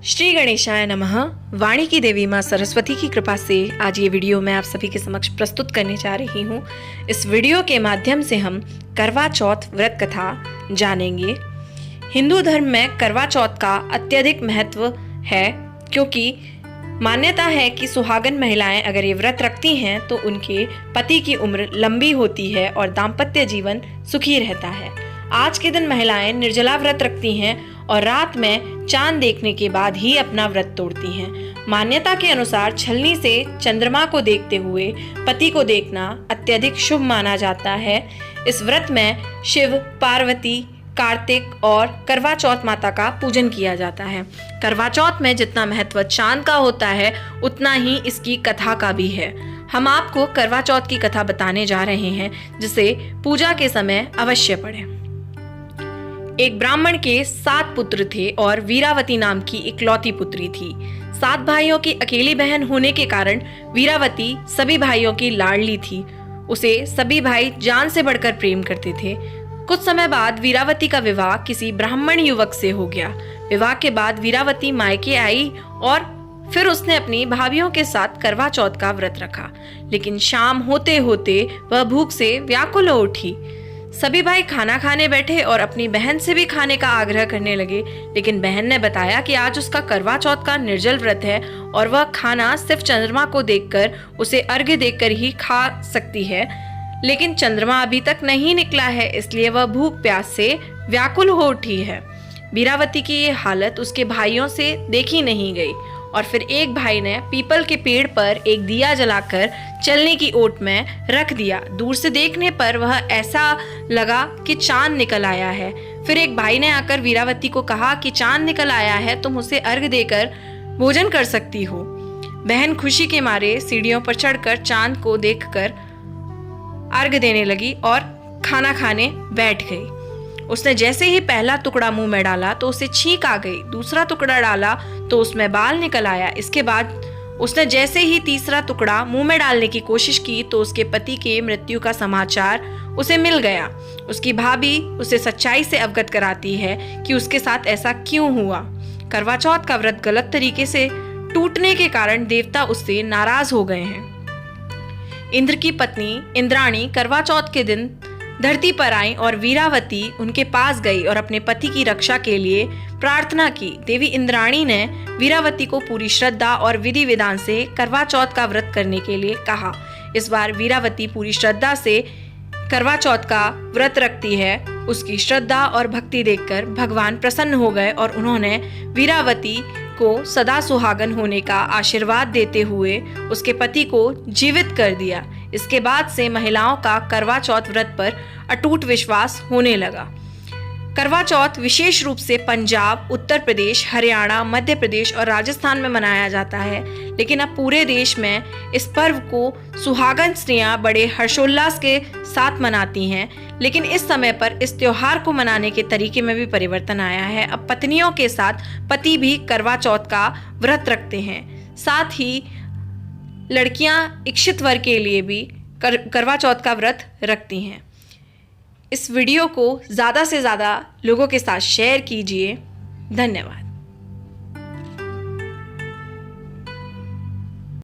श्री गणेशाय नमः। वाणी की देवी माँ सरस्वती की कृपा से आज ये वीडियो मैं आप सभी के समक्ष प्रस्तुत करने जा रही हूँ। इस वीडियो के माध्यम से हम करवा चौथ व्रत कथा जानेंगे। हिंदू धर्म में करवा चौथ का अत्यधिक महत्व है, क्योंकि मान्यता है कि सुहागन महिलाएं अगर ये व्रत रखती हैं तो उनके पति की उम्र लंबी होती है और दाम्पत्य जीवन सुखी रहता है। आज के दिन महिलाएं निर्जला व्रत रखती हैं और रात में चांद देखने के बाद ही अपना व्रत तोड़ती हैं। मान्यता के अनुसार छलनी से चंद्रमा को देखते हुए पति को देखना अत्यधिक शुभ माना जाता है। इस व्रत में शिव, पार्वती, कार्तिक और करवा चौथ माता का पूजन किया जाता है। करवा चौथ में जितना महत्व चांद का होता है उतना ही इसकी कथा का भी है। हम आपको करवा चौथ की कथा बताने जा रहे हैं, जिसे पूजा के समय अवश्य पढ़ें। एक ब्राह्मण के 7 पुत्र थे और वीरावती नाम की इकलौती पुत्री थी। 7 भाइयों की अकेली बहन होने के कारण वीरावती सभी भाइयों की लाडली थी। उसे सभी भाई जान से बढ़कर प्रेम करते थे। कुछ समय बाद वीरावती का विवाह किसी ब्राह्मण युवक से हो गया। विवाह के बाद वीरावती मायके आई और फिर उसने अपनी भाभियों के साथ करवा चौथ का व्रत रखा। लेकिन शाम होते होते वह भूख से व्याकुल हो उठी। सभी भाई खाना खाने बैठे और अपनी बहन से भी खाने का आग्रह करने लगे, लेकिन बहन ने बताया कि आज उसका करवा चौथ का निर्जल व्रत है और वह खाना सिर्फ चंद्रमा को देखकर, उसे अर्घ्य देकर ही खा सकती है। लेकिन चंद्रमा अभी तक नहीं निकला है, इसलिए वह भूख प्यास से व्याकुल हो उठी है। वीरावती की ये हालत उसके भाइयों से देखी नहीं गई और फिर एक भाई ने पीपल के पेड़ पर एक दिया जलाकर चलने की ओट में रख दिया। दूर से देखने पर वह ऐसा लगा कि चांद निकल आया है। फिर एक भाई ने आकर वीरावती को कहा कि चांद निकल आया है, तुम उसे अर्घ देकर भोजन कर सकती हो। बहन खुशी के मारे सीढ़ियों पर चढ़कर चांद को देखकर अर्घ देने लगी और खाना खाने बैठ गई। उसने जैसे ही पहला टुकड़ा मुंह में डाला तो उसे छींक आ गई। दूसरा टुकड़ा डाला तो उसमें बाल निकल आया। इसके बाद उसने जैसे ही तीसरा टुकड़ा मुंह में डालने की कोशिश की तो उसके पति के मृत्यु का समाचार उसे मिल गया। उसकी भाभी उसे सच्चाई से अवगत कराती है कि उसके साथ ऐसा क्यों हुआ। करवा चौथ का व्रत गलत तरीके से टूटने के कारण देवता उससे नाराज हो गए हैं। इंद्र की पत्नी इंद्राणी करवा चौथ के दिन धरती पर आई और वीरावती उनके पास गई और अपने पति की रक्षा के लिए प्रार्थना की। देवी इंद्राणी ने वीरावती को पूरी श्रद्धा और विधि विधान से करवा चौथ का व्रत करने के लिए कहा। इस बार वीरावती पूरी श्रद्धा से करवा चौथ का व्रत रखती है। उसकी श्रद्धा और भक्ति देखकर भगवान प्रसन्न हो गए और उन्होंने वीरावती को सदा सुहागन होने का आशीर्वाद देते हुए उसके पति को जीवित कर दिया। इसके बाद से महिलाओं का करवा चौथ व्रत पर अटूट विश्वास होने लगा। करवा चौथ विशेष रूप से पंजाब, उत्तर प्रदेश, हरियाणा, मध्य प्रदेश और राजस्थान में मनाया जाता है, लेकिन अब पूरे देश में इस पर्व को सुहागन स्त्रियां बड़े हर्षोल्लास के साथ मनाती हैं। लेकिन इस समय पर इस त्योहार को मनाने के तरीके में भी परिवर्तन आया है। अब पत्नियों के साथ पति भी करवा चौथ का व्रत रखते हैं। साथ ही लड़कियां इच्छित वर के लिए भी करवा चौथ का व्रत रखती हैं। इस वीडियो को ज़्यादा से ज़्यादा लोगों के साथ शेयर कीजिए। धन्यवाद।